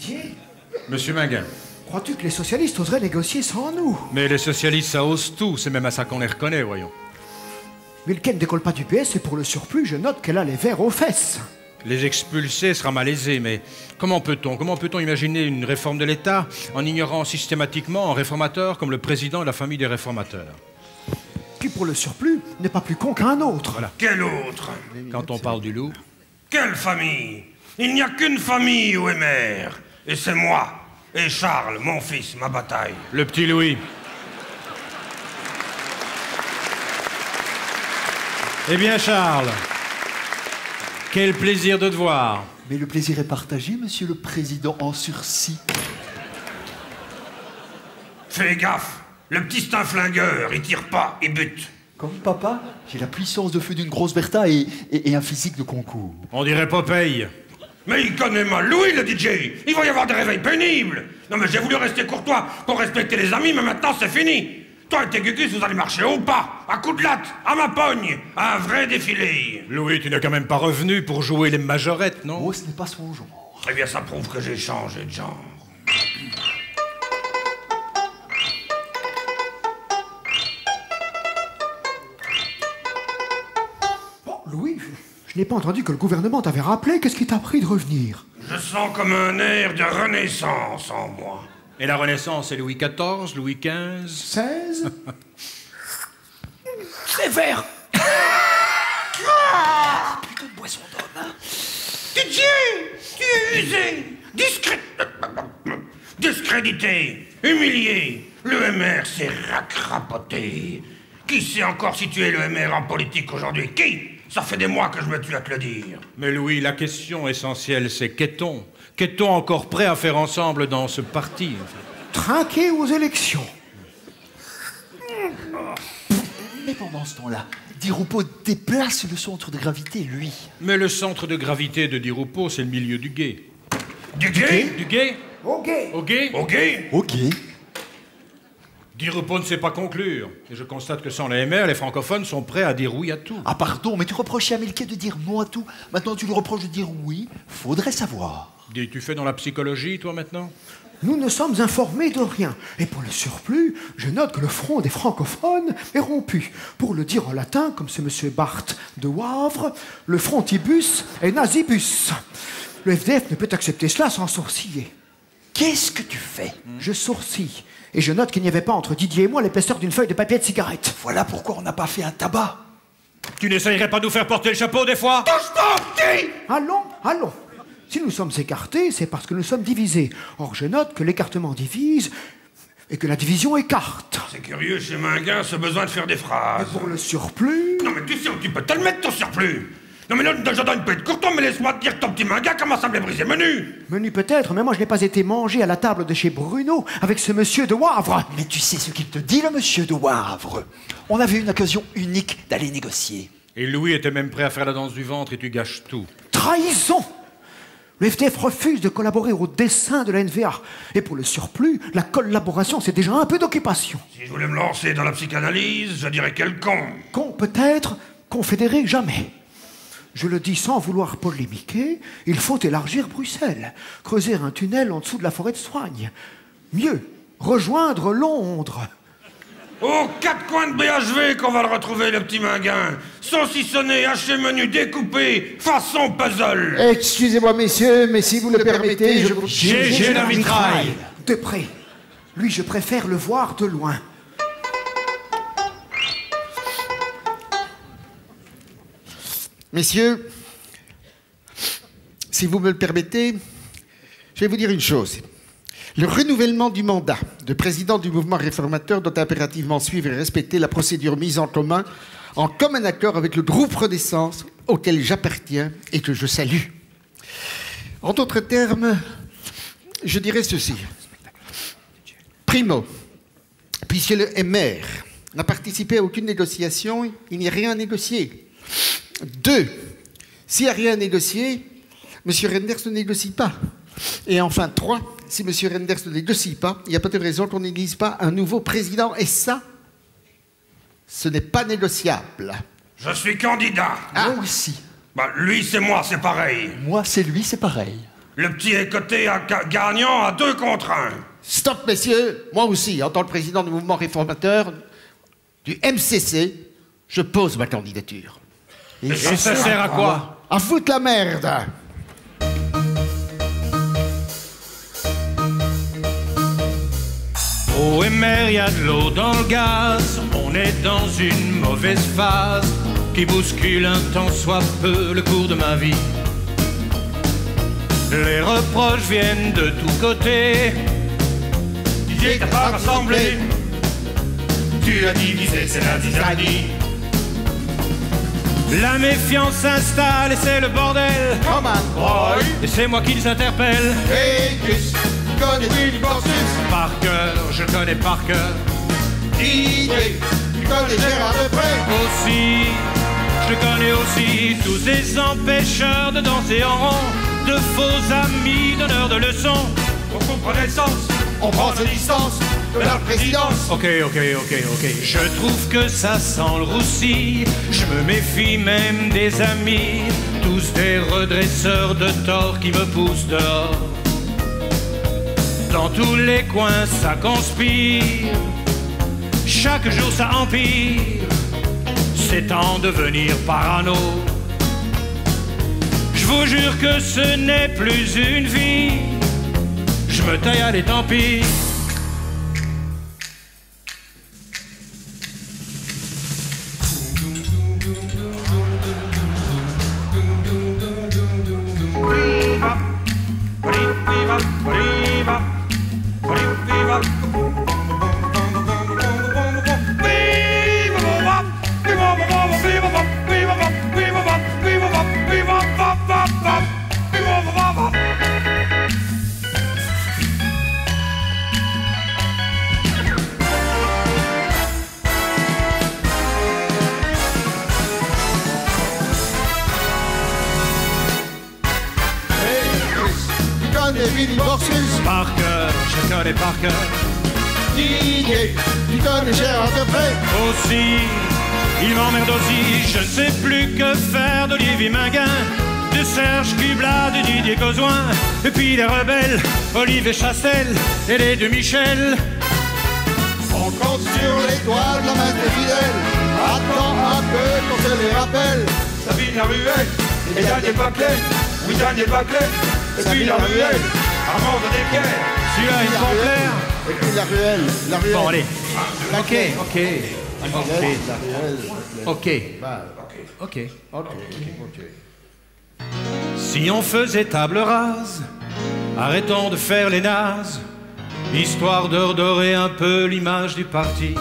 Didier, Monsieur Minguin. crois-tu que les socialistes oseraient négocier sans nous? Mais les socialistes, ça ose tout. C'est même à ça qu'on les reconnaît, voyons. Milken ne décolle pas du PS et pour le surplus, je note qu'elle a les verres aux fesses. Les expulser sera malaisé, mais comment peut-on imaginer une réforme de l'État en ignorant systématiquement un réformateur comme le président de la famille des réformateurs? Qui, pour le surplus, n'est pas plus con qu'un autre. Voilà. Quel autre? Quand on parle du loup. Quelle famille? Il n'y a qu'une famille au MR. Et c'est moi. Et Charles, mon fils, ma bataille. Le petit Louis. Eh bien, Charles, quel plaisir de te voir. Mais le plaisir est partagé, monsieur le président en sursis. Fais gaffe. Le petit c'est un flingueur. Il tire pas, il bute. Comme papa, j'ai la puissance de feu d'une grosse Bertha et un physique de concours. On dirait Popeye. Mais il connaît mal Louis, le DJ. Il va y avoir des réveils pénibles. Non, mais j'ai voulu rester courtois pour respecter les amis, mais maintenant c'est fini. Toi et tes gugus, vous allez marcher au pas, à coups de latte, à ma pogne, un vrai défilé. Louis, tu n'es quand même pas revenu pour jouer les majorettes, non? Oh, ce n'est pas son genre. Eh bien, ça prouve que j'ai changé de genre. Oh, Louis, je n'ai pas entendu que le gouvernement t'avait rappelé. Qu'est-ce qui t'a pris de revenir? Je sens comme un air de renaissance en moi. Et la Renaissance, c'est Louis XIV, Louis XV 16? C'est vert. Plutôt de boisson d'homme, hein. DJ, tu es usé, discrédité, humilié. Le MR s'est racrapoté. Qui sait encore situer le MR en politique aujourd'hui? Qui? Ça fait des mois que je me tue à te le dire. Mais Louis, la question essentielle, c'est qu'est-on? Qu'est-on encore prêt à faire ensemble dans ce parti? Trinquer aux élections. Mais pendant ce temps-là, Di Rupo déplace le centre de gravité, lui. Mais le centre de gravité de Di Rupo, c'est le milieu du guet. Du gay? Du guet? Ok. Au guet? Au gay? Ok. Di Rupo ne sait pas conclure. Et je constate que sans les MR, les francophones sont prêts à dire oui à tout. Ah pardon, mais tu reprochais à Milquet de dire non à tout. Maintenant tu lui reproches de dire oui. Faudrait savoir. Dis, tu fais dans la psychologie, toi, maintenant? Nous ne sommes informés de rien. Et pour le surplus, je note que le front des francophones est rompu. Pour le dire en latin, comme c'est M. Barthes de Wavre, le frontibus est nasibus. Le FDF ne peut accepter cela sans sourciller. Qu'est-ce que tu fais? Je sourcille. Et je note qu'il n'y avait pas entre Didier et moi l'épaisseur d'une feuille de papier de cigarette. Voilà pourquoi on n'a pas fait un tabac. Tu n'essayerais pas de nous faire porter le chapeau, des fois? Touche pas, petit! Allons, allons. Si nous sommes écartés, c'est parce que nous sommes divisés. Or, je note que l'écartement divise et que la division écarte. C'est curieux chez Minguin, ce besoin de faire des Et phrases. pour le surplus... Non, mais tu sais où tu peux te le mettre, ton surplus. Non, mais là, je donne pas être courtois, mais laisse-moi te dire que ton petit Minguin commence à me les briser menu. Menu peut-être, mais moi je n'ai pas été mangé à la table de chez Bruno avec ce monsieur de Wavre. Mais tu sais ce qu'il te dit, le monsieur de Wavre. On avait une occasion unique d'aller négocier. Et Louis était même prêt à faire la danse du ventre et tu gâches tout. Trahison! Le FDF refuse de collaborer au dessein de la NVA. Et pour le surplus, la collaboration, c'est déjà un peu d'occupation. Si je voulais me lancer dans la psychanalyse, je dirais quel con. Con peut-être, confédéré jamais. Je le dis sans vouloir polémiquer, il faut élargir Bruxelles, creuser un tunnel en dessous de la forêt de Soigne. Mieux, rejoindre Londres. Aux quatre coins de BHV qu'on va le retrouver, le petit Minguin. Saucissonné, haché menu, découpé, façon puzzle. Excusez-moi, messieurs, mais si vous le permettez, je vous... GG la mitraille. De près. Lui, je préfère le voir de loin. Messieurs, si vous me le permettez, je vais vous dire une chose. Le renouvellement du mandat de président du mouvement réformateur doit impérativement suivre et respecter la procédure mise en commun en commun accord avec le groupe Renaissance auquel j'appartiens et que je salue. En d'autres termes, je dirais ceci. Primo, puisque le MR n'a participé à aucune négociation, il n'y a rien à négocier. 2, s'il n'y a rien à négocier, M. Renders ne négocie pas. Et enfin, 3, si M. Renders ne négocie pas, il n'y a pas de raison qu'on n'élise pas un nouveau président. Et ça, ce n'est pas négociable. Je suis candidat. Moi aussi. Bah, lui, c'est moi, c'est pareil. Moi, c'est lui, c'est pareil. Le petit est coté à gagnant à 2 contre 1. Stop, messieurs. Moi aussi, en tant que président du mouvement réformateur du MCC, je pose ma candidature. Et ça sert à quoi? À foutre la merde. Eau et mer, y a de l'eau dans le gaz. On est dans une mauvaise phase qui bouscule un tant soit peu le cours de ma vie. Les reproches viennent de tous côtés. Didier, t'as pas rassemblé. Tu as divisé, c'est la zizanie. La méfiance s'installe et c'est le bordel. Come on, boy. Et c'est moi qui les interpelle. Hey, Gus, tu connais Billy Borsus? Par cœur, je le connais par cœur. Didier, tu connais Gérard Deprez? Aussi, je le connais aussi. Tous ces empêcheurs de danser en rond, de faux amis, donneurs de leçons. On comprend le sens, on prend ses distances de la présidence. Ok. Je trouve que ça sent le roussi. Je me méfie même des amis. Tous des redresseurs de tort qui me poussent dehors. Dans tous les coins ça conspire. Chaque jour ça empire. C'est temps de devenir parano. Je vous jure que ce n'est plus une vie. Je me taille, allez tant pis. Billy Borsus? Par cœur, je connais par cœur. Didier, tu connais Gérard Deprez? Aussi, il m'emmerde aussi. Je ne sais plus que faire d'Olivier Minguin, de Serge Cubla, de Didier Causoin. Et puis les rebelles, Olivier Chastel et les deux Michel. On compte sur les doigts de la main des fidèles. Attends un peu qu'on se les rappelle. Sabine la ruelle, et Daniel Baclet, oui Daniel Baclet, et puis la ruelle, Armand de Descaires. Celui-là, il s'en plaire. Et puis la ruelle. Bon, allez. Baclet. Ok. Si on faisait table rase, arrêtons de faire les nazes, histoire de redorer un peu l'image du parti.